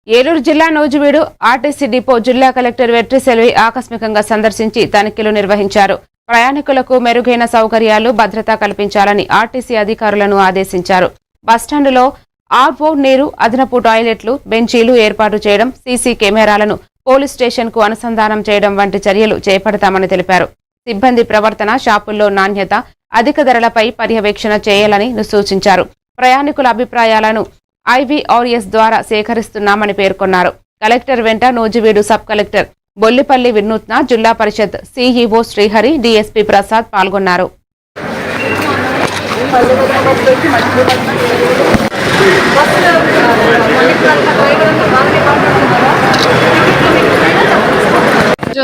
ఏలూరు జిల్లా Nuzvid RTC depot జిల్లా collector Vetriselvi ఆకస్మికంగా సందర్శించి తనిఖీలు నిర్వహించారు. ప్రయాణికులకు మెరుగైన సౌకర్యాలు, భద్రత కల్పించాలని ఆర్టీసీ అధికారులను ఆదేశించారు. బస్టాండులో ఆర్ఓ నీరు, అదనపు టాయిలెట్లు, బెంచీలు ఏర్పాటు చేయడం, సీసీ కెమెరాలను పోలీస్ స్టేషన్కు అనుసంధానం చేయడం వంటి చర్యలు చేపడతామని తెలిపారు. సిబ్బంది ప్రవర్తన, షాపుల్లో నాణ్యత, అధిక ధరలపై పర్యవేక్షణ చేయాలని సూచించారు. ప్రయాణికుల అభిప్రాయాలను IVRS ద్వారా సేకరిస్తున్నామని పేర్కొన్నారు. కలెక్టర్ వెంట నూజివీడు సబ్ కలెక్టర్ బొల్లిపల్లి వినూత్న, జిల్లా పరిషత్ CEO శ్రీహరి, DSP ప్రసాద్ పాల్గొన్నారు.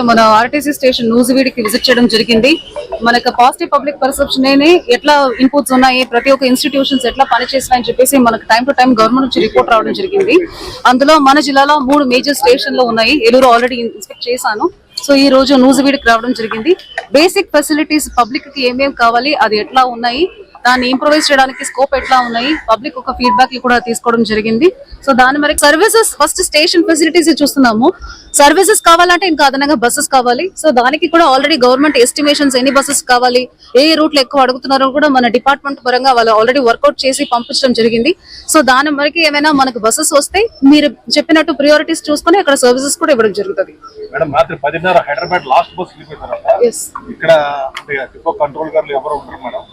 మన ఆర్టీసీ స్టేషన్ నూజివీడికి విజిట్ చేయడం జరిగింది. మనకు పాజిటివ్ పబ్లిక్ పర్సెప్షన్ ఎట్లా ఇన్పుట్స్ ఉన్నాయి, ప్రతి ఒక్క ఇన్స్టిట్యూషన్స్ ఎట్లా పనిచేస్తున్నాయని చెప్పేసి మనకు టైం టు టైం గవర్నమెంట్ నుంచి రిపోర్ట్ రావడం జరిగింది. అందులో మన జిల్లాలో 3 మేజర్ స్టేషన్లు ఉన్నాయి. ఏలూరు ఆల్రెడీ ఇన్స్పెక్ట్ చేశాను. సో ఈ రోజు నూజివీడికి రావడం జరిగింది. బేసిక్ ఫెసిలిటీస్ పబ్లిక్ కి ఏమేమి కావాలి, అది ఎట్లా ఉన్నాయి, దాన్ని ఇంప్రూవైజ్ చేయడానికి స్కోప్ ఎట్లా ఉన్నాయి, పబ్లిక్ ఒక ఫీడ్బ్యాక్ కూడా తీసుకోవడం జరిగింది. సో దాని మరి సర్వీసెస్ ఫస్ట్ స్టేషన్ ఫెసిలిటీస్ చూస్తున్నాము. సర్వీసెస్ కావాలంటే ఇంకా అదనంగా బస్సెస్ కావాలి. సో దానికి కూడా ఆల్రెడీ గవర్నమెంట్ ఎస్టిమేషన్స్ ఎన్ని బస్సెస్ కావాలి, ఏ రూట్లు ఎక్కువ అడుగుతున్నారో కూడా మన డిపార్ట్మెంట్ పరంగా వాళ్ళు ఆల్రెడీ వర్కౌట్ చేసి పంపించడం జరిగింది. సో దాని వరకు ఏమైనా మనకు బస్సెస్ వస్తే మీరు చెప్పినట్టు ప్రియారిటీస్ చూసుకుని అక్కడ సర్వీసెస్ కూడా ఇవ్వడం జరుగుతుంది. మేడం రాత్రి 10:30 హైదరాబాద్ లాస్ట్ బస్ ఇక్కడ డిపో కంట్రోల్ గారు ఎవరు ఉంటారు మేడం?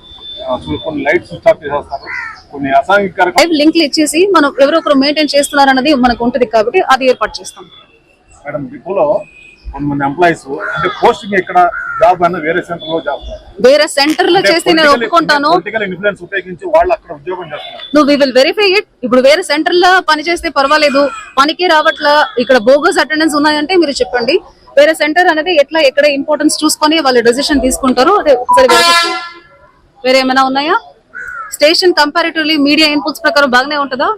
కొన్ని లైట్స్ స్విచ్ ఆఫ్ చేసేస్తారు, కొన్ని అసాంఘిక లింక్లు ఇచ్చేసి మనం ఎవరో ఒకరు మెయింటైన్ చేస్తున్నారు అన్నది మనకు ఉంటుంది కాబట్టి అది ఏర్పాటు చేస్తాం. మేడం డిపోలో కొంతమంది ఎంప్లాయీస్ అంటే పోస్టింగ్ ఇక్కడ జాబ్ అన్న వేరే సెంటర్ లో జాబ్, వేరే సెంటర్ లో చేస్తే నేను ఒప్పుకుంటాను. పొలిటికల్ ఇన్ఫ్లుయెన్స్ ఉపయోగించి వాళ్ళు అక్కడ ఉద్యోగం చేస్తున్నారు. నువ్వు వి విల్ వెరిఫై ఇట్. ఇప్పుడు వేరే సెంటర్ లో పని చేస్తే పర్వాలేదు, పనికి రావట్లా, ఇక్కడ బోగస్ అటెండెన్స్ ఉన్నాయంటే మీరు చెప్పండి. వేరే సెంటర్ అనేది ఎట్లా ఎక్కడ ఇంపార్టెన్స్ చూసుకొని వాళ్ళు డెసిషన్ తీసుకుంటారు. అదే ఒకసారి వేరే ఏమైనా ఉన్నాయా? స్టేషన్ కంపారిటివ్లీ మీడియా ఇన్పుట్స్ ప్రకారం బాగానే ఉంటుందా?